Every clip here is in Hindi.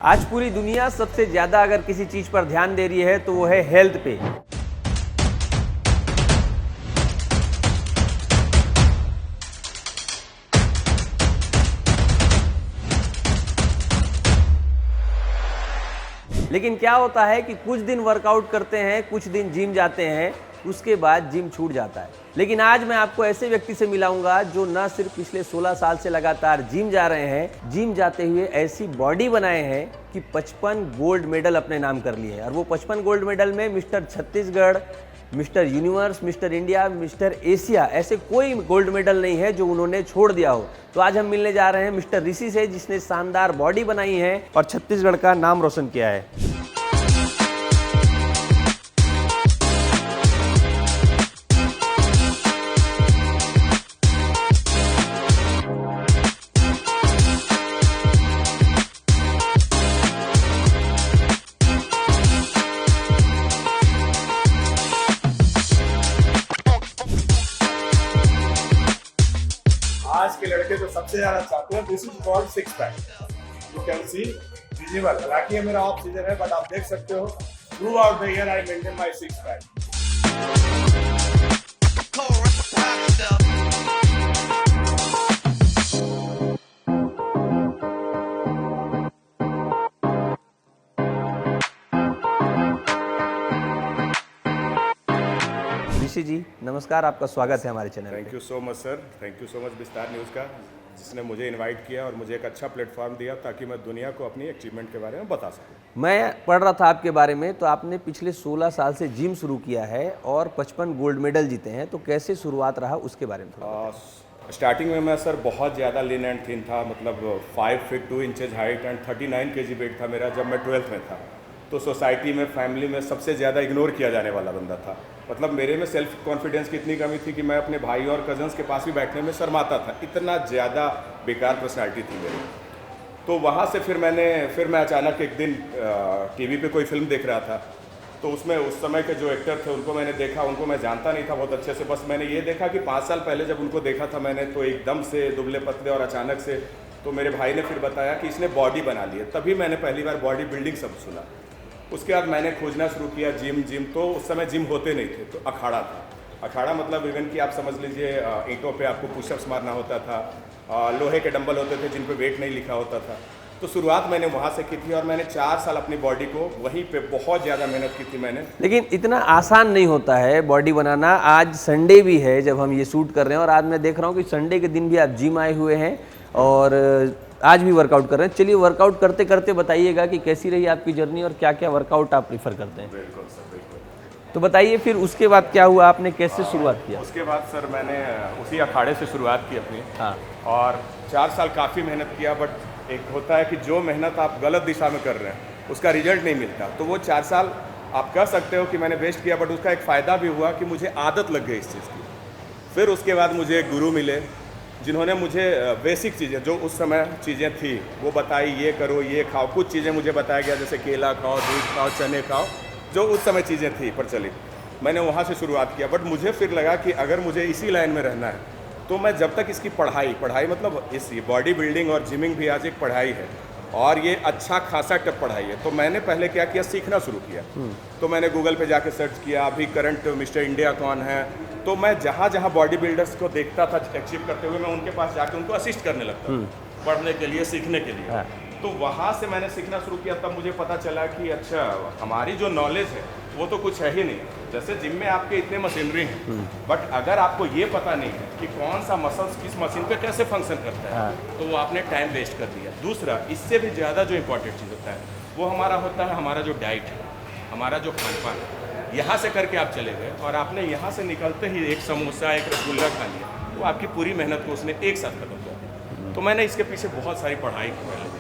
आज पूरी दुनिया सबसे ज्यादा अगर किसी चीज पर ध्यान दे रही है तो वो है हेल्थ पे। लेकिन क्या होता है कि कुछ दिन वर्कआउट करते हैं, कुछ दिन जिम जाते हैं, उसके बाद जिम छूट जाता है। लेकिन आज मैं आपको ऐसे व्यक्ति से मिलाऊंगा जो न सिर्फ पिछले 16 साल से लगातार जिम जा रहे हैं, जिम जाते हुए ऐसी बॉडी बनाए हैं कि 55 गोल्ड मेडल अपने नाम कर लिए हैं। और वो 55 गोल्ड मेडल में mister Chhattisgarh, mister universe, mister India, mister Asia, ऐसे कोई गोल्ड मेडल नहीं है जो उन्होंने छोड़ दिया हो। तो आज हम मिलने जा रहे हैं मिस्टर ऋषि से, जिसने शानदार बॉडी बनाई है और छत्तीसगढ़ का नाम रोशन किया है। आज के लड़के जो सबसे ज्यादा चाहते हैं, this is called six pack. You can see visible. हालांकि ये मेरा ऑफ सीजन है, बट आप देख सकते हो throughout the year I maintain my six pack. Rishi ji नमस्कार, आपका स्वागत है हमारे चैनल पे। Thank you so much sir, thank you so much Vistaar news का, जिसने मुझे इनवाइट किया और मुझे एक अच्छा प्लेटफॉर्म दिया ताकि मैं दुनिया को अपनी अचीवमेंट के बारे में बता सकूं। मैं पढ़ रहा था आपके बारे में, तो आपने पिछले 16 साल से जिम शुरू किया है और 55 गोल्ड मेडल जीते हैं। तो कैसे शुरुआत रहा उसके बारे में थोड़ा। स्टार्टिंग में मैं सर बहुत ज़्यादा लीन एंड थिन था, मतलब 5 feet 2 inches height and 39 kg weight था मेरा जब मैं 12th में था। तो सोसाइटी में, फैमिली में सबसे ज़्यादा इग्नोर किया जाने वाला बंदा था। मतलब मेरे में सेल्फ कॉन्फिडेंस की इतनी कमी थी कि मैं अपने भाई और कजन्स के पास भी बैठने में शर्माता था, इतना ज़्यादा बेकार पर्सनालिटी थी मेरी। तो वहाँ से फिर मैं अचानक एक दिन टीवी पे कोई फिल्म देख रहा था, तो उसमें उस समय के जो एक्टर थे उनको मैंने देखा। उनको मैं जानता नहीं था बहुत अच्छे से, बस मैंने ये देखा कि 5 साल पहले जब उनको देखा था मैंने, तो एकदम से दुबले पतले और अचानक से। तो मेरे भाई ने फिर बताया कि इसने बॉडी बना ली है, तभी मैंने पहली बार बॉडी बिल्डिंग सब सुना। उसके बाद मैंने खोजना शुरू किया जिम। तो उस समय जिम होते नहीं थे, तो अखाड़ा था। अखाड़ा मतलब इवन कि आप समझ लीजिए ईंटों पे आपको पुशअप्स मारना होता था, लोहे के डंबल होते थे जिन पे वेट नहीं लिखा होता था। तो शुरुआत मैंने वहाँ से की थी और मैंने 4 साल अपनी बॉडी को वहीं पे बहुत ज़्यादा मेहनत की थी मैंने। लेकिन इतना आसान नहीं होता है बॉडी बनाना। आज संडे भी है जब हम ये शूट कर रहे हैं, और आज मैं देख रहा हूँ कि संडे के दिन भी आप जिम आए हुए हैं और आज भी वर्कआउट कर रहे हैं। चलिए वर्कआउट करते करते बताइएगा कि कैसी रही आपकी जर्नी और क्या क्या वर्कआउट आप प्रीफर करते हैं। बिल्कुल सर, बिल्कुल। तो बताइए फिर उसके बाद क्या हुआ, आपने कैसे शुरुआत किया? उसके बाद सर मैंने उसी अखाड़े से शुरुआत की अपनी। हाँ। और 4 साल काफ़ी मेहनत किया, बट एक होता है कि जो मेहनत आप गलत दिशा में कर रहे हैं उसका रिजल्ट नहीं मिलता। तो वो 4 साल आप कह सकते हो कि मैंने वेस्ट किया, बट उसका एक फ़ायदा भी हुआ कि मुझे आदत लग गई इस चीज़ की। फिर उसके बाद मुझे एक गुरु मिले जिन्होंने मुझे बेसिक चीज़ें, जो उस समय चीज़ें थी वो बताई, ये करो, ये खाओ। कुछ चीज़ें मुझे बताया गया, जैसे केला खाओ, दूध खाओ, चने खाओ, जो उस समय चीज़ें थी प्रचलित। मैंने वहाँ से शुरुआत किया, बट मुझे फिर लगा कि अगर मुझे इसी लाइन में रहना है तो मैं जब तक इसकी पढ़ाई मतलब इस बॉडी बिल्डिंग और जिमिंग भी आज एक पढ़ाई है और ये अच्छा खासा टफ पढ़ाई है। तो मैंने पहले क्या किया, सीखना शुरू किया। तो मैंने गूगल पे जाके सर्च किया अभी करंट मिस्टर इंडिया कौन है। तो मैं जहाँ जहाँ बॉडी बिल्डर्स को देखता था अचीव करते हुए, मैं उनके पास जाके उनको असिस्ट करने लगता था पढ़ने के लिए, सीखने के लिए। तो वहाँ से मैंने सीखना शुरू किया। तब मुझे पता चला कि अच्छा, हमारी जो नॉलेज है वो तो कुछ है ही नहीं। जैसे जिम में आपके इतने मशीनरी हैं, बट अगर आपको ये पता नहीं है कि कौन सा मसल्स किस मशीन पे कैसे फंक्शन करता है, तो वो आपने टाइम वेस्ट कर दिया। दूसरा, इससे भी ज़्यादा जो इम्पोर्टेंट चीज़ होता है वो हमारा होता है हमारा जो डाइट है, हमारा जो खान पान है। यहाँ से करके आप चले गए और आपने यहाँ से निकलते ही एक समोसा, एक रसगुल्ला खा लिया, तो आपकी पूरी मेहनत को उसने एक साथ खत्म कर दिया। तो मैंने इसके पीछे बहुत सारी पढ़ाई की, पहले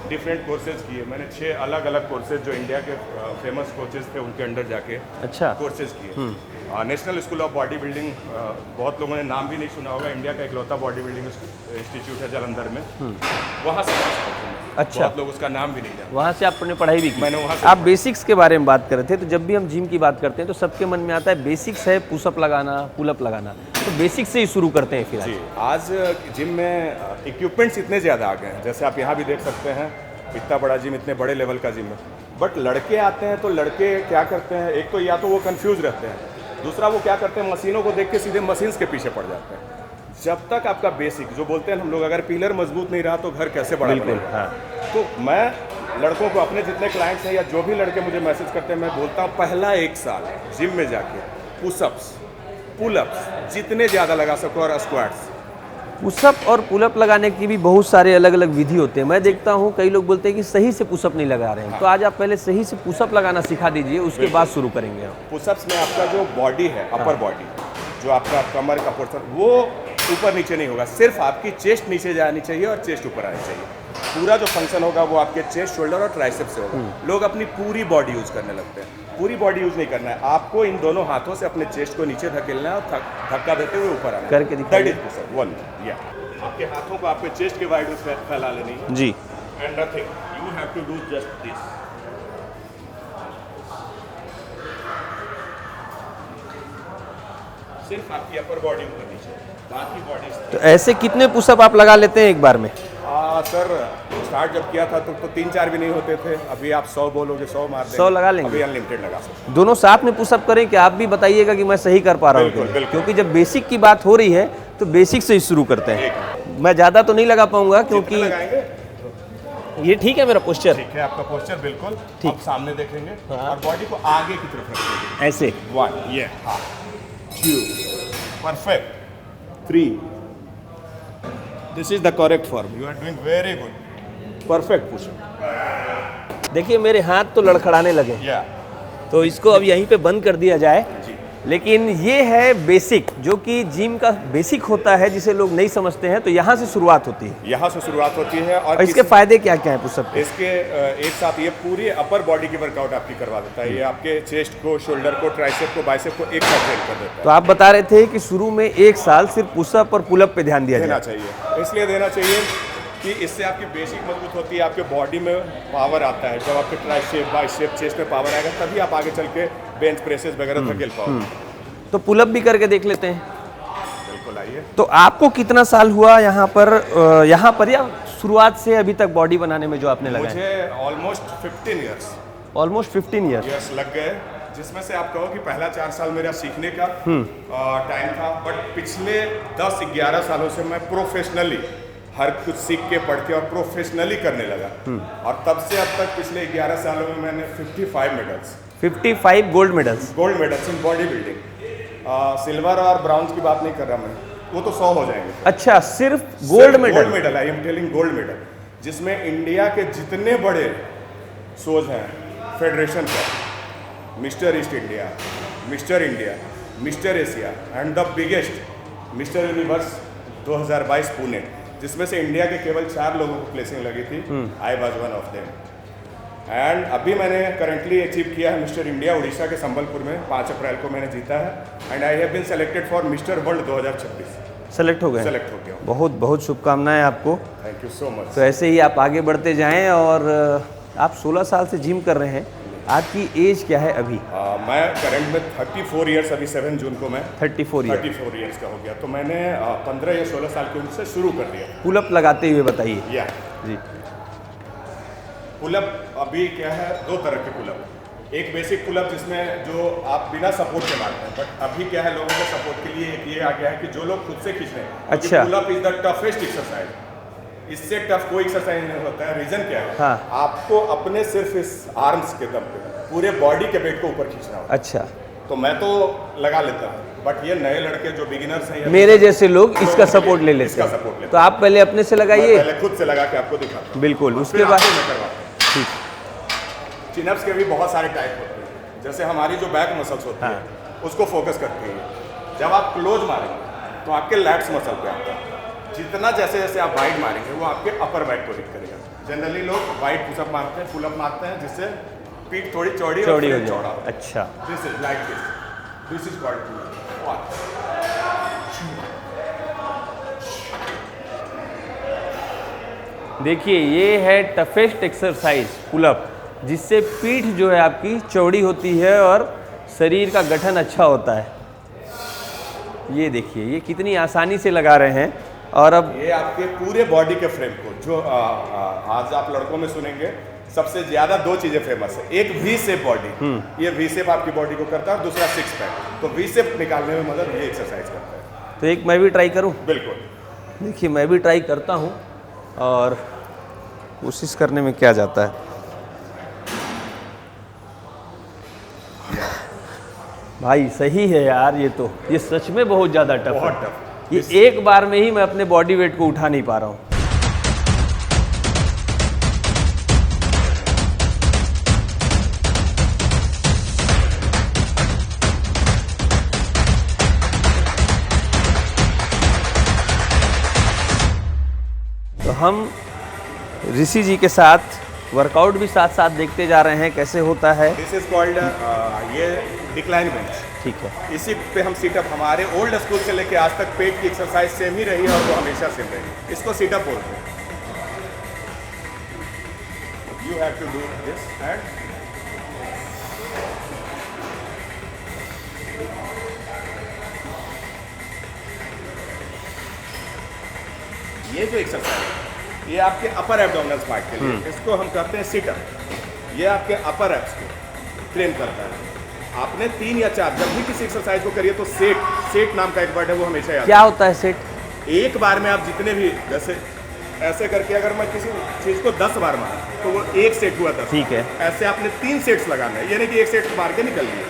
डिफरेंट कोर्सेज किए मैंने। 6 अलग अलग कोर्सेज जो इंडिया के फेमस कोचेज थे उनके अंडर जाके अच्छा कोर्सेज किए। National school of body building, बहुत लोगों ने नाम भी नहीं सुना होगा, इंडिया का इकलौता बॉडी बिल्डिंग इंस्टीट्यूट है जालंधर में। वहाँ से अच्छा, बहुत लोग उसका नाम भी नहीं जानते। वहाँ से आपने पढ़ाई भी की? मैंने वहाँ से। आप बेसिक्स के बारे में बात कर रहे थे, तो जब भी हम जिम की बात करते हैं तो सबके मन में आता है बेसिक्स है पुशअप लगाना, पुलअप लगाना। तो बेसिक्स से ही शुरू करते हैं फिर। जी, आज जिम में इक्विपमेंट्स इतने ज़्यादा आ गए हैं, जैसे आप यहाँ भी देख सकते हैं इतना बड़ा जिम, इतने बड़े लेवल का जिम है। बट लड़के आते हैं तो लड़के क्या करते हैं, एक तो या तो वो कंफ्यूज रहते हैं, दूसरा वो क्या करते हैं, मशीनों को देख के सीधे मशीन्स के पीछे पड़ जाते हैं। जब तक आपका बेसिक जो बोलते हैं हम लोग, अगर पिलर मजबूत नहीं रहा तो घर कैसे बड़ा बनेगा। हाँ। तो मैं लड़कों को, अपने जितने क्लाइंट्स हैं या जो भी लड़के मुझे मैसेज करते हैं, मैं बोलता हूँ पहला 1 साल जिम में जाके पुशअप्स, पुलअप्स जितने ज़्यादा लगा सको और स्क्वाट्स। पुशअप और पुलअप लगाने की भी बहुत सारे अलग अलग विधि होते हैं। मैं देखता हूँ कई लोग बोलते हैं कि सही से पुशअप नहीं लगा रहे हैं। तो आज आप पहले सही से पुशअप लगाना सिखा दीजिए, उसके बाद शुरू करेंगे हम। पुशअप्स में आपका जो बॉडी है, अपर बॉडी, जो आपका कमर का पोर्शन, वो ऊपर नीचे नहीं होगा, सिर्फ आपकी चेस्ट नीचे जानी चाहिए और चेस्ट ऊपर आनी चाहिए। पूरा जो फंक्शन होगा वो आपके चेस्ट, शोल्डर और ट्राइसेप से होगा। लोग अपनी पूरी बॉडी यूज करने लगते हैं, पूरी बॉडी यूज नहीं करना है। आपको इन दोनों हाथों से अपने चेस्ट को नीचे धकेलना है और धक्का देते हुए ऊपर आना करके दिखाइए। That is pushup. वन, या आपके हाथों को आपके चेस्ट के वाइड में फैला लेनी है जी। And nothing, you have to do just this. सिर्फ आपकी अपर बॉडी ऊपर नीचे, बाकी बॉडी। तो ऐसे कितने पुशअप आप लगा लेते हैं एक बार में? सर स्टार्ट जब किया था तो 3-4 भी नहीं होते थे। अभी आप 100 बोलोगे 100 मार देंगे, 100 लगा लेंगे। अभी अनलिमिटेड लगा सकते। दोनों साथ में पुशअप करें कि आप भी बताइएगा कि मैं सही कर पा रहा हूँ। बिल्कुल, बिल्कुल। क्योंकि जब बेसिक की बात हो रही है तो बेसिक से ही शुरू करते हैं। मैं ज़्यादा तो नहीं लगा पाऊंगा क्योंकि लगाएंगे। ये ठीक है मेरा पोस्चर। ठीक है, आपका पोस्चर बिल्कुल ठीक। आप सामने देखेंगे हाँ। और बॉडी को आगे की तरफ रखेंगे। ऐसे 1, ये, हाँ, 2, perfect, 3। This is the correct form, you are doing very good, perfect pushup. देखिए मेरे हाथ तो लड़खड़ाने लगे, या तो इसको अब यहीं पे बंद कर दिया जाए। जी, लेकिन ये है बेसिक, जो कि जिम का बेसिक होता है, जिसे लोग नहीं समझते हैं। तो यहाँ से शुरुआत होती है यहाँ से शुरुआत होती है। और इसके फायदे क्या क्या हैं पुशअप के? इसके एक साथ ये पूरी अपर बॉडी की वर्कआउट आपकी करवा देता है। ये आपके चेस्ट को, शोल्डर को, ट्राइसेप को, बाइसेप को एक साथ ट्रेन कर देता तो आप बता रहे थे कि शुरू में 1 साल सिर्फ पुशअप और पुलअप पे ध्यान दिया है। देना जाए। चाहिए, इसलिए देना चाहिए कि इससे आपकी बेसिक मजबूत होती है, आपके बॉडी में पावर आता है। जब आपके ट्राइसेप, बाइसेप, चेस्ट में पावर आएगा तभी आप आगे चल के बेंच प्रेसेस वगैरह धकेल पाओगे। तो पुलअप भी करके देख लेते हैं। बिल्कुल, आइए। तो आपको कितना साल हुआ यहाँ पर या शुरुआत से अभी तक बॉडी बनाने में जो आपने लगाया? मुझे ऑलमोस्ट 15 ईयर्स ऑलमोस्ट 15 ईयर्स लग गए, जिसमें से आप कहो कि पहला 4 साल मेरा सीखने का टाइम था। बट पिछले 10-11 सालों से मैं प्रोफेशनली हर कुछ सीख के, पढ़ के और प्रोफेशनली करने लगा। और तब से अब तक पिछले 11 सालों में मैंने 55 medals, 55 gold medals in body building. Silver और ब्राउन्स की बात नहीं कर रहा मैं, वो तो 100 हो जाएंगे। अच्छा, सिर्फ gold medal? I am telling gold medal, जिसमें इंडिया के जितने बड़े शोज हैं फेडरेशन का, mister east India, mister India, mister Asia and the biggest mister universe 2022 Pune, जिसमें से इंडिया के केवल 4 लोगों को प्लेसिंग लगी थी। I was one of them. And अभी मैंने करंटली अचीव किया है मिस्टर इंडिया उड़ीसा के संबलपुर में, 5 अप्रैल को मैंने जीता है। And I have been selected for mister world 2026। Select हो गए? सेलेक्ट हो गया। बहुत बहुत शुभकामनाएं आपको। Thank you so much. तो ऐसे ही आप आगे बढ़ते जाएं। और आप 16 साल से जिम कर रहे हैं, आपकी एज क्या है अभी? मैं करंट में 34 ईयर्स, अभी 7 जून को मैं 34 ईयर 34 ईयर्स का हो गया। तो मैंने 15 या 16 साल की उम्र से शुरू कर दिया। पुलअप लगाते हुए बताइए। या जी। पुलअप अभी क्या है, 2 तरह के पुलअप। एक बेसिक पुलअप जिसमें जो आप बिना सपोर्ट के मारते हैं, बट अभी क्या है, लोगों के सपोर्ट के लिए एक ये आ गया है कि जो लोग खुद से खींच रहे हैं। अच्छा। Pullup is the toughest exercise. इससे टफ कोई एक्सरसाइज नहीं होता है। रीजन क्या है? हाँ। आपको अपने सिर्फ इस आर्म्स के दम पे पूरे बॉडी के वेट को ऊपर खींचना होता है। अच्छा, तो मैं तो लगा लेता हूँ, बट ये नए लड़के जो बिगिनर्स हैं, मेरे जैसे लोग इसका सपोर्ट ले लेते इसका हैं। सपोर्ट लेते तो आप पहले अपने से हैं। लगाइए। पहले खुद से लगा के आपको दिखाता हूँ। बिल्कुल, उसके फिर बाद आपको मैं करवाता हूँ। ठीक। चिनअप्स के भी बहुत सारे टाइप होते हैं। जैसे हमारी जो बैक मसल्स होती है, उसको फोकस करती है। जब आप क्लोज मारेंगे तो आपके लैट्स मसल पे आता है। जितना जैसे जैसे आप वाइड मारेंगे वो आपके अपर बैक को हिट करेगा। जनरली लोग वाइड पुशअप मारते हैं, पुलअप मारते हैं, जिससे पीठ थोड़ी चौड़ी और चौड़ी हो फ्रेम चौड़ा जाए। हो। अच्छा, this is like this is called pullup. देखिए ये है टफेस्ट एक्सरसाइज पुलअप, जिससे पीठ जो है आपकी चौड़ी होती है और शरीर का गठन अच्छा होता है। ये देखिए ये कितनी आसानी से लगा रहे हैं। और अब ये आपके पूरे बॉडी के फ्रेम को जो आज आप लड़कों में सुनेंगे सबसे ज्यादा दो चीजें फेमस है, एक वी शेप बॉडी, ये वी शेप आपकी बॉडी को करता है, और दूसरा सिक्स पैक। तो वी शेप निकालने में मदद ये एक्सरसाइज करता है। तो एक मैं भी ट्राई करूं? बिल्कुल, देखिए मैं भी ट्राई करता हूं और कोशिश करने में क्या जाता है। भाई सही है यार, ये सच में बहुत ज़्यादा टफ बहुत है। टफ। ये एक बार में ही मैं अपने बॉडी वेट को उठा नहीं पा रहा हूँ। तो हम ऋषि जी के साथ वर्कआउट भी साथ साथ देखते जा रहे हैं कैसे होता है। दिस इज कॉल्ड ये डिक्लाइन बेंच। ठीक है, इसी पे हम सीटअप, हमारे ओल्ड स्कूल से लेके आज तक पेट की एक्सरसाइज सेम ही रही है और वो हमेशा सेम रही। इसको सीटअप बोलते हैं। You have to do this and ये जो एक्सरसाइज है ये आपके अपर एब्डोमिनल पार्ट के लिए, इसको हम करते हैं सिटअप। ये आपके अपर एब्स को ट्रेन करता है। आपने 3 या 4 जब भी किसी एक्सरसाइज को करिए तो सेट नाम का एक वर्ड है, वो हमेशा याद। क्या होता है सेट? एक बार में आप जितने भी, जैसे ऐसे करके अगर मैं किसी चीज को 10 बार मारा तो वो एक सेट हुआ 10। ठीक है, ऐसे आपने 3 सेट्स लगाने हैं, यानी कि एक सेट मार के निकल लिए,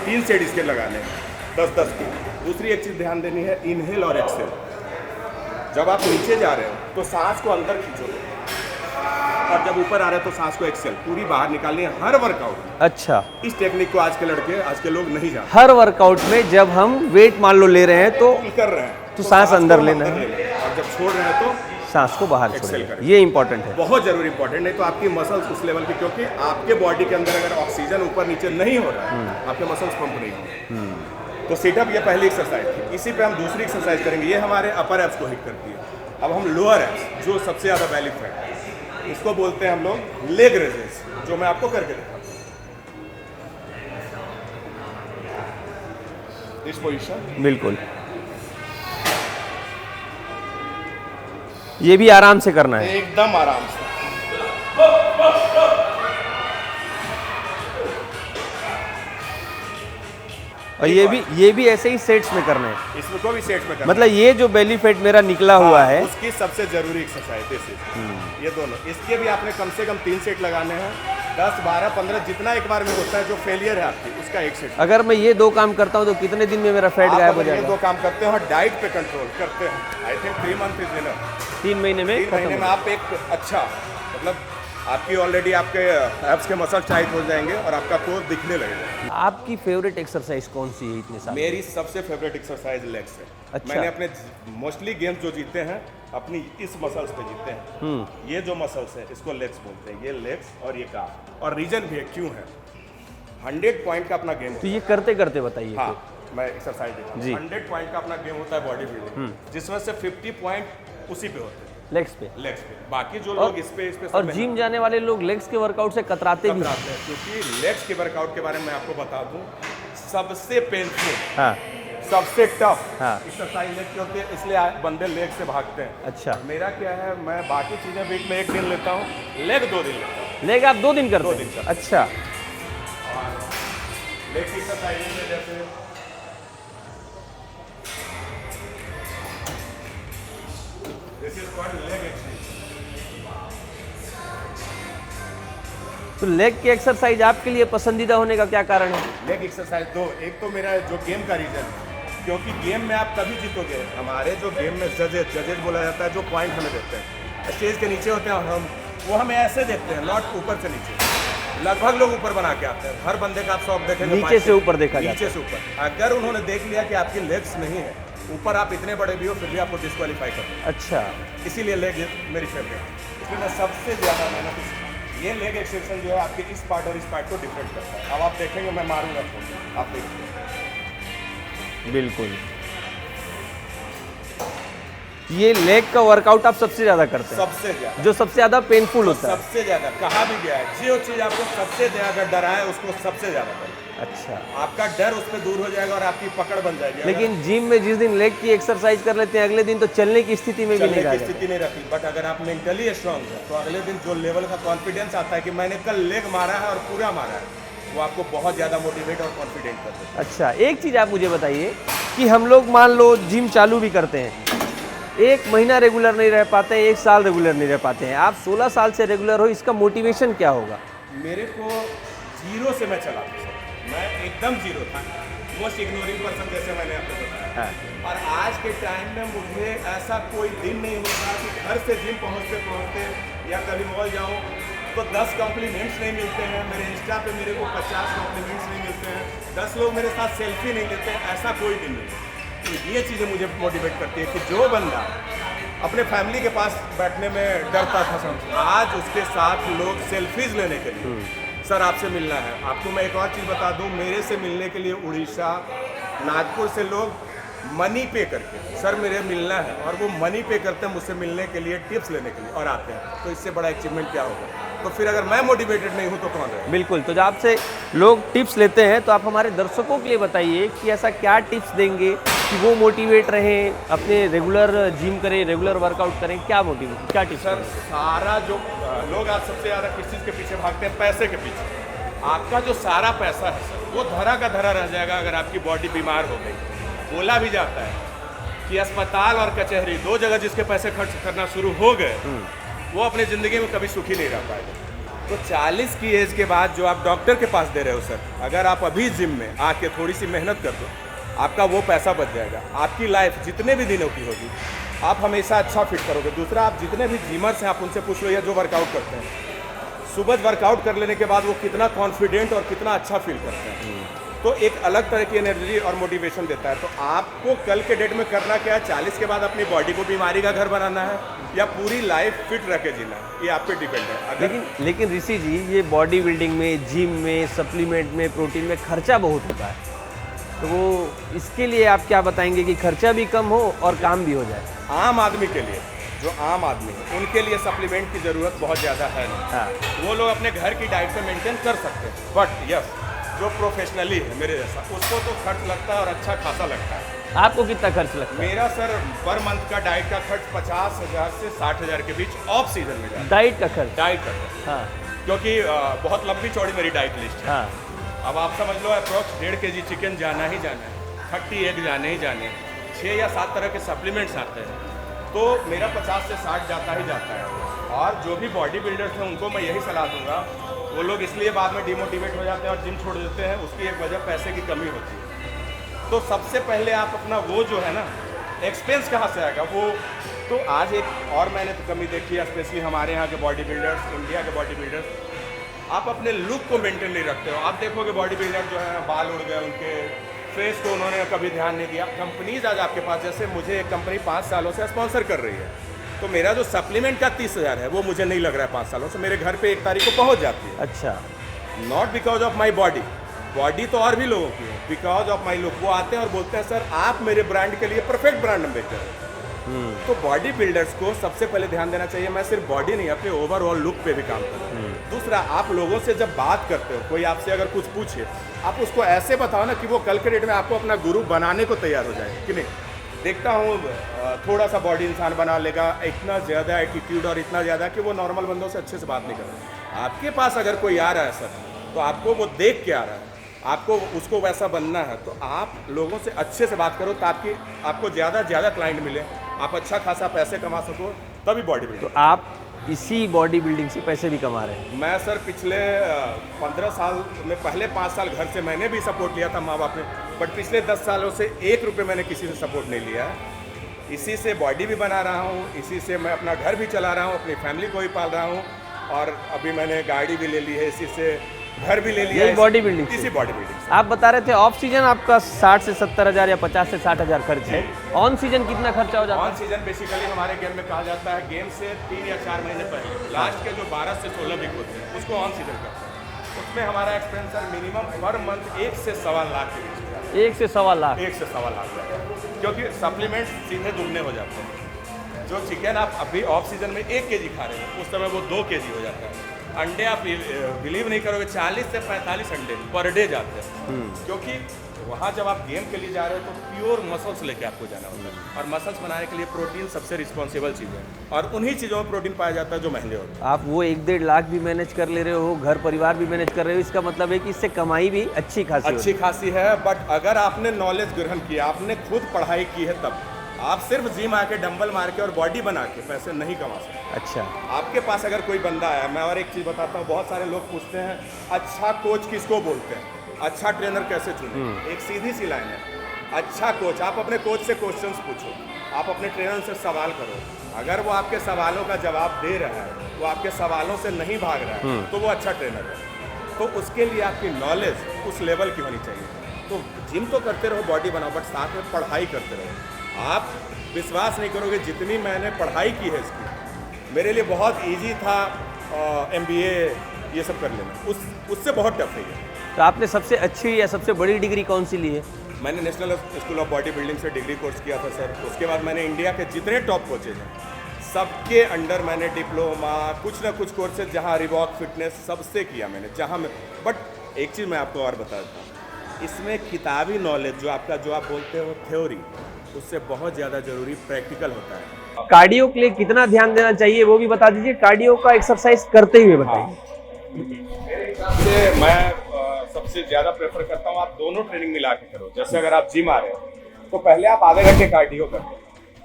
3 सेट इसके लगाने हैं 10-10 की। दूसरी एक चीज ध्यान देनी है, इनहेल और एक्सेल। जब आप नीचे जा रहे हो तो सांस को अंदर खींचोगे, और जब ऊपर आ रहे हो तो सांस को एक्सेल पूरी बाहर निकालनी है हर वर्कआउट में। अच्छा, इस टेक्निक को आज के लड़के, आज के लोग नहीं जानते। हर वर्कआउट में जब हम वेट मान लो ले रहे हैं तो कर रहे हैं तो सांस अंदर को लेना अंदर है। ले लें, और जब छोड़ रहे हैं तो सांस को बाहर एक्सेल छोड़ें। करें। ये इंपॉर्टेंट है, बहुत जरूरी इंपॉर्टेंट। नहीं तो आपकी मसल्स उस लेवल की, क्योंकि आपके बॉडी के अंदर अगर ऑक्सीजन ऊपर नीचे नहीं हो रहा है आपके मसल्स पंप नहीं होंगे। तो सिटअप ये पहली एक्सरसाइज थी। इसी पे हम दूसरी एक्सरसाइज करेंगे। ये हमारे अपर एब्स को हिट करती है। अब हम लोअर एब्स, जो सबसे ज़्यादा बेनिफिट है, इसको बोलते हैं हम लोग लेग रेजेस, जो मैं आपको करके दिखाता हूँ। इस पोजीशन, बिल्कुल। ये भी आराम से करना है, एकदम आराम से। और ये भी ऐसे ही सेट्स में करना है। इसमें को भी सेट में करना मतलब ये जो बेली फैट मेरा निकला हुआ है, उसकी सबसे जरूरी एक्सरसाइज दिस इज। ये दोनों, इसके भी आपने कम से कम 3 सेट लगाने हैं। 10, 12, 15 जितना एक बार में होता है। जो फेलियर है आपकी, उसका एक सेट। अगर मैं ये 2 काम करता हूँ तो कितने दिन में मेरा फैट आप गायब हो अगर ये जाएगा? 2 काम करते हैं और डाइट पे कंट्रोल करते हैं, I think 3 month is enough. 3 महीने में 3 महीने खत्म में आप एक अच्छा, मतलब आपकी ऑलरेडी आपके एब्स के मसल टाइट हो जाएंगे और आपका कोर दिखने लगेगा। आपकी फेवरेट एक्सरसाइज कौन सी है इतने साल? मेरी सबसे फेवरेट एक्सरसाइज लेग्स है। अच्छा। मैंने अपने मोस्टली गेम्स जो जीते हैं अपनी इस मसल्स पे जीते हैं। ये जो मसल्स है इसको लेग्स बोलते हैं। ये लेग्स और ये काफ, और रीजन भी है क्यों है। 100 पॉइंट का अपना गेम तो ये करते करते बताइए। हाँ, मैं एक्सरसाइज देता जी। हूँ। 100 पॉइंट का अपना गेम होता है बॉडी बिल्डिंग, जिसमें से 50 पॉइंट उसी पे होते हैं, लेग्स पे। लेग्स पे। बाकी जो लोग इस पे और जिम जाने वाले लोग लेग्स के वर्कआउट से कतराते भी हैं। हैं, क्योंकि लेग्स के वर्कआउट के बारे में मैं आपको बता दूं, सबसे पेनफुल, हाँ, सबसे टफ हाँ। एक्सरसाइज लेग की होती है, इसलिए बंदे लेग से भागते हैं। अच्छा, मेरा क्या है, मैं बाकी चीजें वीक में 1 दिन लेता हूँ, लेग 2 दिन लेता हूँ। लेग आप 2 दिन करते 2 हैं? दिन करते हैं। अच्छा, लेग की एक्सरसाइज में जैसे this is called leg exercise. तो लेग की एक्सरसाइज आपके लिए पसंदीदा होने का क्या कारण है? लेग एक्सरसाइज 2, एक तो मेरा जो गेम का रीजन है, क्योंकि गेम में आप तभी जीतोगे। हमारे जो गेम में जजेस बोला जाता है, जो पॉइंट हमें देते हैं स्टेज के नीचे होते हैं, और वो हमें ऐसे देखते हैं, नॉट ऊपर से नीचे। लगभग लोग ऊपर बना के आते हैं। हर बंदे का आप शौक देखेंगे नीचे से ऊपर देखा जाता है। नीचे से ऊपर। अगर उन्होंने देख लिया कि आपकी लेग्स नहीं है, ऊपर आप इतने बड़े भी हो फिर भी आपको डिस्क्वालीफाई करते हैं। अच्छा, इसीलिए लेग मेरी फेवरेट है। इसलिए मैं सबसे ज़्यादा मेहनत, ये लेग एक्सरसाइज जो है आपके इस पार्ट और इस पार्ट को डिफरेंट करता है। अब आप देखेंगे, मैं मारूंगा आपको, आप देखिए। बिल्कुल। ये लेग का वर्कआउट आप सबसे ज़्यादा करते हैं, सबसे ज्यादा, जो सबसे ज़्यादा पेनफुल होता है। सबसे ज्यादा कहा भी गया है, जो चीज आपको सबसे ज्यादा डराए उसको सबसे ज्यादा करें। अच्छा, आपका डर उस पर दूर हो जाएगा और आपकी पकड़ बन जाएगी। लेकिन जिम में जिस दिन लेग की एक्सरसाइज कर लेते हैं अगले दिन तो चलने की स्थिति में भी नहीं चलने आ की जाते। स्थिति नहीं रहती, बट अगर आप मेंटली स्ट्रांग है तो अगले दिन जो लेवल का कॉन्फिडेंस आता है कि मैंने कल लेग मारा है और पूरा मारा है, वो आपको बहुत ज़्यादा मोटिवेट और कॉन्फिडेंट कर देता है। अच्छा, एक चीज़ आप मुझे बताइए कि हम लोग मान लो जिम चालू भी करते हैं, एक महीना रेगुलर नहीं रह पाते हैं, एक साल रेगुलर नहीं रह पाते हैं, आप 16 साल से रेगुलर हो, इसका मोटिवेशन क्या होगा? मेरे को जीरो से मैं चला था सर, मैं एकदम जीरो था, मोस्ट इग्नोरिंग पर्सन जैसे मैंने आपको बताया। हाँ। और आज के टाइम में मुझे ऐसा कोई दिन नहीं होता कि घर से जिम पहुंचते पहुंचते या कभी मॉल जाऊं तो 10 कॉम्प्लीमेंट्स नहीं मिलते हैं, मेरे इंस्टा पे मेरे को 50 कॉम्प्लीमेंट्स नहीं मिलते हैं, 10 लोग मेरे साथ सेल्फी नहीं लेते हैं, ऐसा कोई दिन नहीं। तो ये चीज़ें मुझे मोटिवेट करती है कि जो बंदा अपने फैमिली के पास बैठने में डरता था समझ, आज उसके साथ लोग सेल्फीज लेने के लिए सर आपसे मिलना है। आपको मैं एक और चीज़ बता दूं, मेरे से मिलने के लिए उड़ीसा, नागपुर से लोग मनी पे करके सर मेरे मिलना है, और वो मनी पे करते हैं मुझसे मिलने के लिए, टिप्स लेने के लिए, और आते हैं। तो इससे बड़ा अचीवमेंट क्या होगा? तो फिर अगर मैं मोटिवेटेड नहीं हूँ तो कौन है? बिल्कुल, तो जब आपसे लोग टिप्स लेते हैं तो आप हमारे दर्शकों के लिए बताइए कि ऐसा क्या टिप्स देंगे कि वो मोटिवेट रहें, अपने रेगुलर जिम करें, रेगुलर वर्कआउट करें, क्या मोटिवेट, क्या टिप्स? सर सारा जो लोग आज सबसे ज़्यादा किस चीज़ के पीछे भागते हैं? पैसे के पीछे। आपका जो सारा पैसा है सर वो धरा का धरा रह जाएगा अगर आपकी बॉडी बीमार हो गई। बोला भी जाता है कि अस्पताल और कचहरी, दो जगह जिसके पैसे खर्च करना शुरू हो गए वो अपनी ज़िंदगी में कभी सुखी नहीं रह पाएगा। तो 40 की एज के बाद जो आप डॉक्टर के पास दे रहे हो सर, अगर आप अभी जिम में आके थोड़ी सी मेहनत कर दो, आपका वो पैसा बच जाएगा। आपकी लाइफ जितने भी दिनों की होगी आप हमेशा अच्छा फिट करोगे। दूसरा, आप जितने भी जिमर्स हैं आप उनसे पूछ लो या जो वर्कआउट करते हैं, सुबह वर्कआउट कर लेने के बाद वो कितना कॉन्फिडेंट और कितना अच्छा फील करते हैं। तो एक अलग तरह की एनर्जी और मोटिवेशन देता है। तो आपको कल के डेट में करना क्या है? 40 के बाद अपनी बॉडी को बीमारी का घर बनाना है या पूरी लाइफ फिट रह के जीना है, ये आप पे डिपेंड है। लेकिन ऋषि जी, ये बॉडी बिल्डिंग में, जिम में, सप्लीमेंट में, प्रोटीन में खर्चा बहुत होता है, तो वो इसके लिए आप क्या बताएंगे कि खर्चा भी कम हो और काम भी हो जाए? आम आदमी के लिए, जो आम आदमी है उनके लिए सप्लीमेंट की ज़रूरत बहुत ज़्यादा है नहीं। हाँ। वो लोग अपने घर की डाइट से मेंटेन कर सकते हैं, बट यस जो प्रोफेशनली है मेरे जैसा, उसको तो खर्च लगता है और अच्छा खासा लगता है। आपको कितना खर्च लगता है? मेरा सर पर मंथ का डाइट का खर्च 50,000 से 60,000 के बीच ऑफ सीजन में जाता है। डाइट का खर्च? डाइट का खर्च, हाँ क्योंकि बहुत लंबी चौड़ी मेरी डाइट लिस्ट है। हाँ। अब आप समझ लो अप्रॉक्स 1.5 kg चिकन जाना ही जाना है, 30 एग जाने ही जाने, 6 या 7 तरह के सप्लीमेंट्स आते हैं, तो मेरा 50 से 60 जाता ही जाता है। और जो भी बॉडी बिल्डर्स हैं उनको मैं यही सलाह दूंगा, वो लोग इसलिए बाद में डिमोटिवेट हो जाते हैं और जिम छोड़ देते हैं, उसकी एक वजह पैसे की कमी होती है। तो सबसे पहले आप अपना वो जो है ना एक्सपेंस कहाँ से आएगा वो, तो आज एक और मैंने तो कमी देखी है, स्पेशली हमारे यहाँ के बॉडी बिल्डर्स, इंडिया के बॉडी बिल्डर्स, आप अपने लुक को मेंटेन नहीं रखते हो। आप देखोगे बॉडी बिल्डर जो है बाल उड़ गए उनके, फेस को उन्होंने कभी ध्यान नहीं दिया। कंपनीज आज आपके पास, जैसे मुझे एक कंपनी 5 सालों से स्पॉन्सर कर रही है, तो मेरा जो सप्लीमेंट का 30,000 है वो मुझे नहीं लग रहा है 5 सालों से, मेरे घर पे 1 तारीख को पहुंच जाती है। अच्छा। Not because of my body, body तो और भी लोगों की है, बिकॉज ऑफ माई लुक। वो आते हैं और बोलते हैं सर आप मेरे ब्रांड के लिए परफेक्ट ब्रांड एम्बेसडर हैं। तो बॉडी बिल्डर्स को सबसे पहले ध्यान देना चाहिए, मैं सिर्फ बॉडी नहीं अपने ओवरऑल लुक पे भी काम करता हूँ। दूसरा, आप लोगों से जब बात करते हो, कोई आपसे अगर कुछ पूछे, आप उसको ऐसे बताओ ना कि वो कल के डेट में आपको अपना गुरु बनाने को तैयार हो जाए कि नहीं। देखता हूँ थोड़ा सा बॉडी इंसान बना लेगा, इतना ज़्यादा एटीट्यूड और इतना ज़्यादा कि वो नॉर्मल बंदों से अच्छे से बात नहीं कर रहा। आपके पास अगर कोई आ रहा है सर, तो आपको वो देख के आ रहा है, आपको उसको वैसा बनना है, तो आप लोगों से अच्छे से बात करो ताकि आपको ज़्यादा से ज़्यादा क्लाइंट मिले, आप अच्छा खासा पैसे कमा सको, तभी बॉडी बिल्डिंग। तो आप इसी बॉडी बिल्डिंग से पैसे भी कमा रहे हैं? मैं सर पिछले 15 साल में, पहले 5 साल घर से मैंने भी सपोर्ट लिया था माँ बाप ने, बट पिछले 10 सालों से 1 रुपये मैंने किसी से सपोर्ट नहीं लिया है। इसी से बॉडी भी बना रहा हूँ, इसी से मैं अपना घर भी चला रहा हूँ, अपनी फैमिली को भी पाल रहा हूँ, और अभी मैंने गाड़ी भी ले ली है, इसी से घर भी ले लिया है, बॉडी बिल्डिंग इसी बॉडी बिल्डिंग। आप बता रहे थे ऑफ सीजन आपका 60 से 70 हज़ार या 50 से 60 हज़ार खर्च है, ऑन सीजन कितना खर्चा हो जाता है? ऑन सीजन बेसिकली हमारे गेम में कहा जाता है, गेम से 3 या 4 महीने पहले लास्ट के जो 12 से 16 वीक होते हैं उसको ऑन सीजन करते हैं। उसमें हमारा एक्सपेंसर मिनिमम पर मंथ 1 से सवा लाख के बीच में। 1 से सवा लाख? 1 से सवा लाख, क्योंकि सप्लीमेंट्स सीधे दुगने हो जाते हैं। जो चिकन आप अभी ऑफ सीजन में 1 kg खा रहे हैं, उस समय वो 2 kg हो जाता है। अंडे आप बिलीव नहीं करोगे, 40 से 45 अंडे पर डे जाते हैं, क्योंकि वहाँ जब आप गेम के लिए जा रहे हो तो प्योर मसल्स लेके आपको जाना होता है, और मसल्स बनाने के लिए प्रोटीन सबसे रिस्पॉन्सिबल चीज़ है, और उन्हीं चीज़ों में प्रोटीन पाया जाता है जो महंगे होते हैं। आप वो 1-1.5 लाख भी मैनेज कर ले रहे हो, घर परिवार भी मैनेज कर रहे हो, इसका मतलब है कि इससे कमाई भी अच्छी खासी है। बट अगर आपने नॉलेज ग्रहण किया, आपने खुद पढ़ाई की है, तब आप सिर्फ जिम आके डंबल मार के और बॉडी बना के पैसे नहीं कमा सकते। अच्छा, आपके पास अगर कोई बंदा आया, मैं और एक चीज़ बताता हूँ, बहुत सारे लोग पूछते हैं अच्छा कोच किसको बोलते हैं, अच्छा ट्रेनर कैसे चुने। एक सीधी सी लाइन है, अच्छा कोच, आप अपने कोच से क्वेश्चंस पूछो, आप अपने ट्रेनर से सवाल करो, अगर वो आपके सवालों का जवाब दे रहा है, वो आपके सवालों से नहीं भाग रहा है, तो वो अच्छा ट्रेनर है। तो उसके लिए आपकी नॉलेज उस लेवल की होनी चाहिए। तो जिम तो करते रहो, बॉडी बनाओ, बट साथ में पढ़ाई करते रहो। आप विश्वास नहीं करोगे, जितनी मैंने पढ़ाई की है इसकी, मेरे लिए बहुत इजी था MBA ये सब कर लेना, उससे बहुत टफ है ये। तो आपने सबसे अच्छी या सबसे बड़ी डिग्री कौन सी ली है? मैंने national school of body building से डिग्री कोर्स किया था सर। उसके बाद मैंने इंडिया के जितने टॉप कोचेज हैं सबके अंडर मैंने डिप्लोमा, कुछ ना कुछ कोर्सेज, जहाँ रिवॉक फिटनेस, सबसे किया मैंने, जहाँ मैं। बट एक चीज़ मैं आपको और बता देता हूँ, इसमें किताबी नॉलेज जो आप बोलते हो थ्योरी, उससे बहुत ज़्यादा जरूरी प्रैक्टिकल होता है। कार्डियो के लिए कितना ध्यान देना चाहिए वो भी बता दीजिए, कार्डियो का एक्सरसाइज करते हुए बताइए। मेरे हिसाब से मैं सबसे ज़्यादा प्रेफर करता हूँ आप दोनों ट्रेनिंग मिला के करो। जैसे अगर आप जिम आ रहे हो तो पहले आप आधे घंटे कार्डियो करो,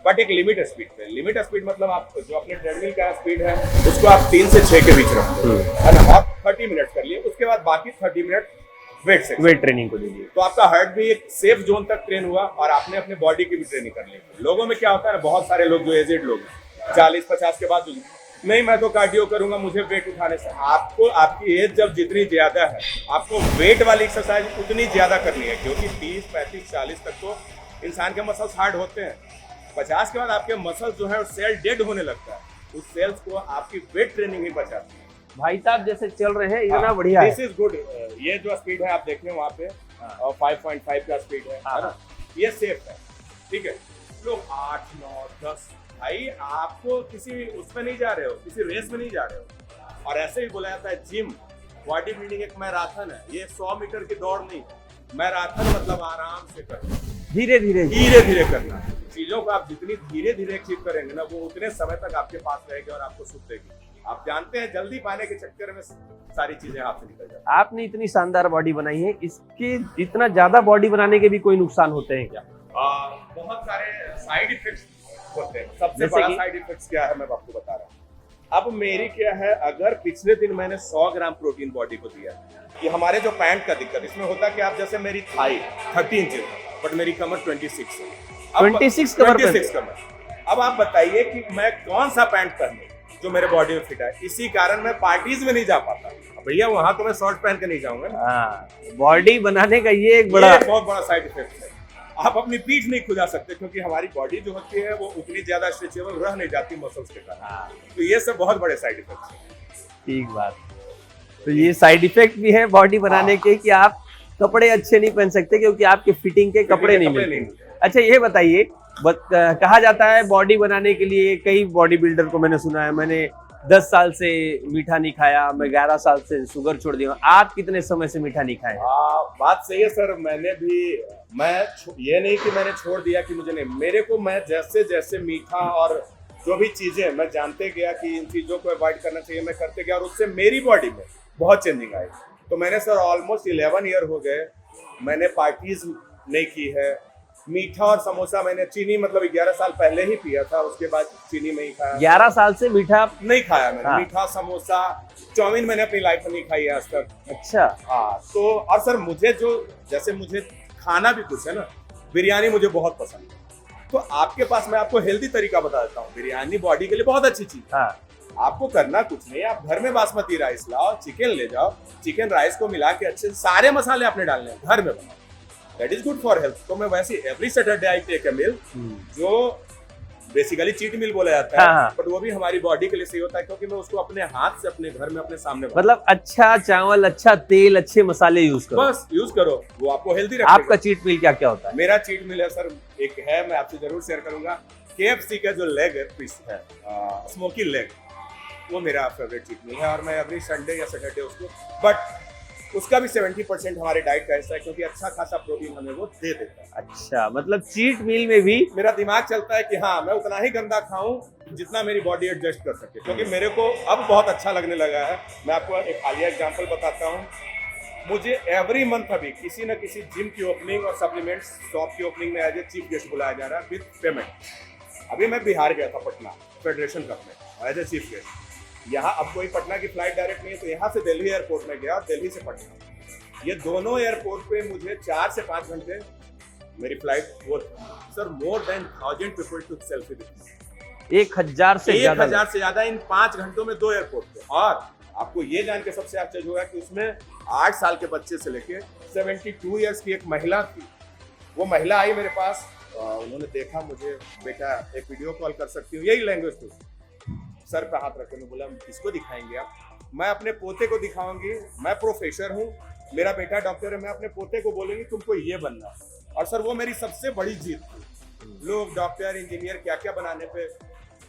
बट एक लिमिट स्पीड पे। लिमिट स्पीड मतलब आप जो अपने ट्रेडमिल का स्पीड है उसको आप 3 से 6 के बीच रखो, है ना। आप 30 मिनट कर लिए, उसके बाद बाकी 30 मिनट वेट ट्रेनिंग को दीजिए। तो आपका हार्ट भी एक सेफ जोन तक ट्रेन हुआ और आपने अपने बॉडी की भी ट्रेनिंग कर ली। लोगों में क्या होता है ना, बहुत सारे लोग जो एजेड लोग 40-50 के बाद नहीं मैं तो कार्डियो करूंगा, मुझे वेट उठाने से। आपको आपकी एज जब जितनी ज्यादा है आपको वेट वाली एक्सरसाइज उतनी ज्यादा करनी है, क्योंकि 30, 35, 40 तक तो इंसान के मसल्स हार्ड होते हैं। 50 के बाद आपके मसल्स जो है सेल डेड होने लगता है, उस सेल्स को आपकी वेट ट्रेनिंग ही बचाती है। भाई साहब जैसे चल रहे हैं इतना बढ़िया है। This is good. ये जो स्पीड है आप देख रहे हैं वहाँ पे 5.5 का स्पीड है ना, ये सेफ है, ठीक है। लोग 8, 9, 10, भाई आपको किसी उसमें नहीं जा रहे हो, किसी रेस में नहीं जा रहे हो। और ऐसे ही बोला जाता है जिम बॉडी बिल्डिंग एक मैराथन है, ये 100 मीटर की दौड़ नहीं। मैराथन मतलब आराम से करना, धीरे धीरे करना। चीजों को आप जितनी धीरे धीरे अचीव करेंगे ना, वो उतने समय तक आपके पास रहेगी और आपको सुख देगी। आप जानते हैं जल्दी पाने के चक्कर में सारी चीजें हाथ से निकल जाती हैं। आपने इतनी शानदार बॉडी बनाई है, इसके इतना ज्यादा बॉडी बनाने के भी कोई नुकसान होते हैं क्या? बहुत सारे साइड इफेक्ट्स होते हैं। सबसे बड़ा साइड इफेक्ट्स क्या है मैं आपको बता रहा हूँ। अब मेरी क्या है, अगर पिछले दिन मैंने 100 ग्राम प्रोटीन बॉडी को दिया, ये हमारे जो पैंट का दिक्कत, इसमें होता है कि आप जैसे मेरी थाई 30 इंच है बट मेरी कमर 26 है। 26 कमर। अब आप बताइए कि मैं कौन सा पैंट पहनूं जो मेरे बॉडी में फिट है। इसी कारण मैं पार्टीज में नहीं जा पाता। भैया वहां तो मैं शॉर्ट पहन के नहीं जाऊंगा ना। बॉडी बनाने का ये एक बहुत बड़ा साइड इफेक्ट है। आप अपनी पीठ नहीं खुजा सकते, क्योंकि हमारी बॉडी जो होती है वो उतनी ज्यादा स्ट्रेचेबल रह नहीं जाती मसल्स के कारण। तो ये सब बहुत बड़े साइड इफेक्ट्स हैं। ठीक बात। तो ये साइड इफेक्ट भी है बॉडी बनाने के कि आप कपड़े अच्छे नहीं पहन सकते क्योंकि आपके फिटिंग के कपड़े नहीं मिलते। अच्छा ये बताइए, कहा जाता है बॉडी बनाने के लिए, कई बॉडी बिल्डर को मैंने सुना है, मैंने 10 साल से मीठा नहीं खाया, मैं 11 साल से शुगर छोड़ दिया। आप कितने समय से मीठा नहीं खाए? बात सही है सर। मैं ये नहीं कि मैंने छोड़ दिया कि मुझे नहीं, मेरे को मैं जैसे जैसे मीठा और जो भी चीजें मैं जानते गया कि इन चीजों को अवॉइड करना चाहिए, मैं करते गया और उससे मेरी बॉडी में बहुत चेंजिंग आई। तो मैंने सर ऑलमोस्ट 11 ईयर हो गए मैंने पार्टीज नहीं की है। मीठा और समोसा मैंने चीनी मतलब 11 साल पहले ही पिया था, उसके बाद चीनी में ही खाया। 11 साल से मीठा नहीं खाया मैंने। मीठा, समोसा, चाउमीन मैंने अपनी लाइफ में नहीं खाई है आज तक। अच्छा। हाँ। तो और सर मुझे जैसे मुझे खाना भी कुछ है ना, बिरयानी मुझे बहुत पसंद है। तो आपके पास मैं आपको हेल्दी तरीका बता देता हूँ। बिरयानी बॉडी के लिए बहुत अच्छी चीज है। आपको करना कुछ नहीं, आप घर में बासमती राइस लाओ, चिकन ले जाओ, चिकन राइस को मिला के अच्छे सारे मसाले आपने डालने हैं, घर में बनाओ। That is good for health. तो मैं वैसे every Saturday I take a meal, जो बेसिकली चीट मील बोला जाता है, बट वो भी हमारी बॉडी के लिए सही होता है, क्योंकि मैं उसको अपने हाथ से अपने घर में अपने सामने मतलब अच्छा चावल, अच्छा तेल, अच्छे मसाले यूज करो, बस यूज करो, वो आपको हेल्दी रखेगा। आपका चीट मील क्या क्या होता है? मेरा चीट मील है सर, एक है, मैं आपसे जरूर शेयर करूंगा KFC का जो लेग है पीस है, स्मोकी लेग, वो मेरा फेवरेट चीट मील है और मैं एवरी संडे या सैटरडे उसको, बट उसका भी 70% हमारे डाइट का हिस्सा है क्योंकि अच्छा खासा प्रोटीन हमें वो दे देता है। अच्छा, मतलब चीट मील में भी मेरा दिमाग चलता है कि हाँ मैं उतना ही गंदा खाऊं जितना मेरी बॉडी एडजस्ट कर सके, क्योंकि मेरे को अब बहुत अच्छा लगने लगा है। मैं आपको एक हालिया एग्जांपल बताता हूँ। मुझे एवरी मंथ अभी किसी न किसी जिम की ओपनिंग और सप्लीमेंट्स शॉप की ओपनिंग में एज ए चीफ गेस्ट बुलाया जा रहा है विद पेमेंट। अभी मैं बिहार गया था, पटना फेडरेशन कप में एज ए चीफ गेस्ट। यहाँ अब कोई पटना की फ्लाइट डायरेक्ट नहीं है, तो यहाँ से दिल्ली एयरपोर्ट में गया और दिल्ली से पटना, ये दोनों एयरपोर्ट पे मुझे 4 से 5 घंटे मेरी फ्लाइट वो sir more than 1000 people to selfie with 1000 से ज्यादा 1000 से ज्यादा इन 5 घंटों में 2 एयरपोर्ट पे। और आपको ये जान के सबसे आश्चर्य होगा कि उसमें 8 साल के बच्चे से लेके 72 इयर्स की एक महिला थी। वो महिला आई मेरे पास, उन्होंने देखा मुझे, बेटा एक वीडियो कॉल कर सकती हूँ, यही लैंग्वेज थी, सर पे हाथ रखे। मैं बोला किसको दिखाएंगे आप? मैं अपने पोते को दिखाऊंगी, मैं प्रोफेसर हूँ, मेरा बेटा डॉक्टर है, मैं अपने पोते को बोलूंगी तुमको ये बनना। और सर वो मेरी सबसे बड़ी जीत थी। लोग डॉक्टर इंजीनियर क्या क्या बनाने पे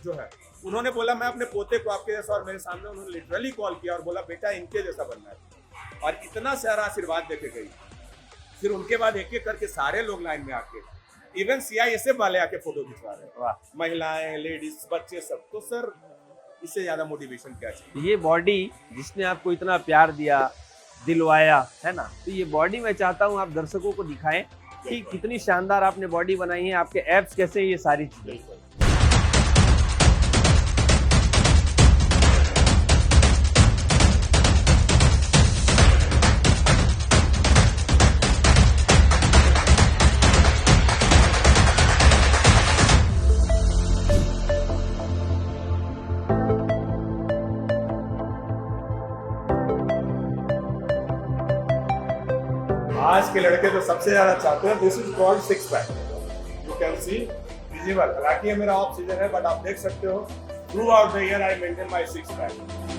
जो है, उन्होंने बोला मैं अपने पोते को आपके जैसा, और मेरे सामने उन्होंने लिटरली कॉल किया और बोला बेटा इनके जैसा बनना है। और इतना सारा आशीर्वाद देके गई। फिर उनके बाद एक एक करके सारे लोग लाइन में आके, इवन CISF वाले आके फोटो खिंचवा रहे हैं, महिलाएं, लेडीज, बच्चे सब। तो सर इससे ज्यादा मोटिवेशन क्या चाहिए? ये बॉडी जिसने आपको इतना प्यार दिया, दिलवाया है ना, तो ये बॉडी मैं चाहता हूँ आप दर्शकों को दिखाएं कि कितनी शानदार आपने बॉडी बनाई है, आपके एब्स कैसे हैं, ये सारी चीजें। आज के लड़के जो सबसे ज्यादा चाहते हैं, this is called 6 pack. You can see visible. हालांकि ये मेरा ऑफ सीजन है, बट आप देख सकते हो throughout the year I maintain my 6 pack.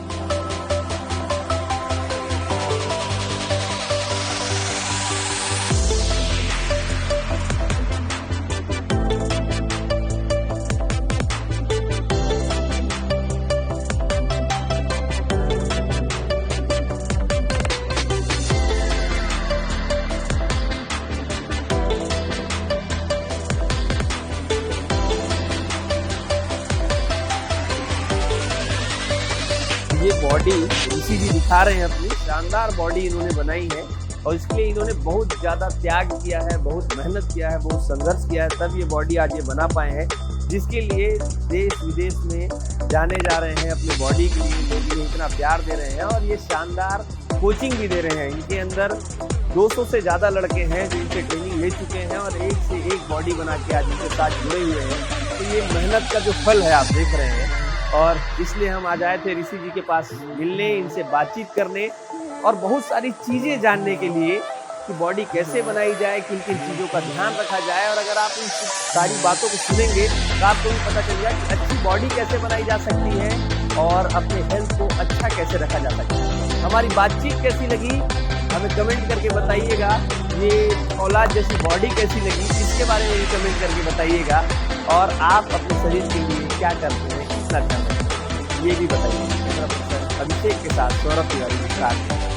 ये बॉडी ऋषि जी दिखा रहे हैं, अपनी शानदार बॉडी इन्होंने बनाई है और इसके लिए इन्होंने बहुत ज़्यादा त्याग किया है, बहुत मेहनत किया है, बहुत संघर्ष किया है, तब ये बॉडी आज ये बना पाए हैं, जिसके लिए देश विदेश में जाने जा रहे हैं। अपनी बॉडी के लिए लोग इन्हें इतना प्यार दे रहे हैं और ये शानदार कोचिंग भी दे रहे हैं। इनके अंदर 200 से ज़्यादा लड़के हैं जो इनसे ट्रेनिंग ले चुके हैं और एक से एक बॉडी बना के आज इनके साथ जुड़े हुए हैं। तो ये मेहनत का जो फल है आप देख रहे हैं, और इसलिए हम आज आए थे ऋषि जी के पास मिलने, इनसे बातचीत करने और बहुत सारी चीज़ें जानने के लिए कि बॉडी कैसे बनाई जाए, किन किन चीज़ों का ध्यान रखा जाए। और अगर आप इन सारी बातों को सुनेंगे तो आपको भी पता चल जाए कि अच्छी बॉडी कैसे बनाई जा सकती है और अपने हेल्थ को अच्छा कैसे रखा जा सकता है। हमारी बातचीत कैसी लगी हमें कमेंट करके बताइएगा। ये औलाद जैसी बॉडी कैसी लगी इसके बारे में भी कमेंट करके बताइएगा। और आप अपने शरीर के लिए क्या करते हैं, कितना करते हैं, ये भी बताइए। अभिषेक के साथ सौरभ तिवारी के साथ।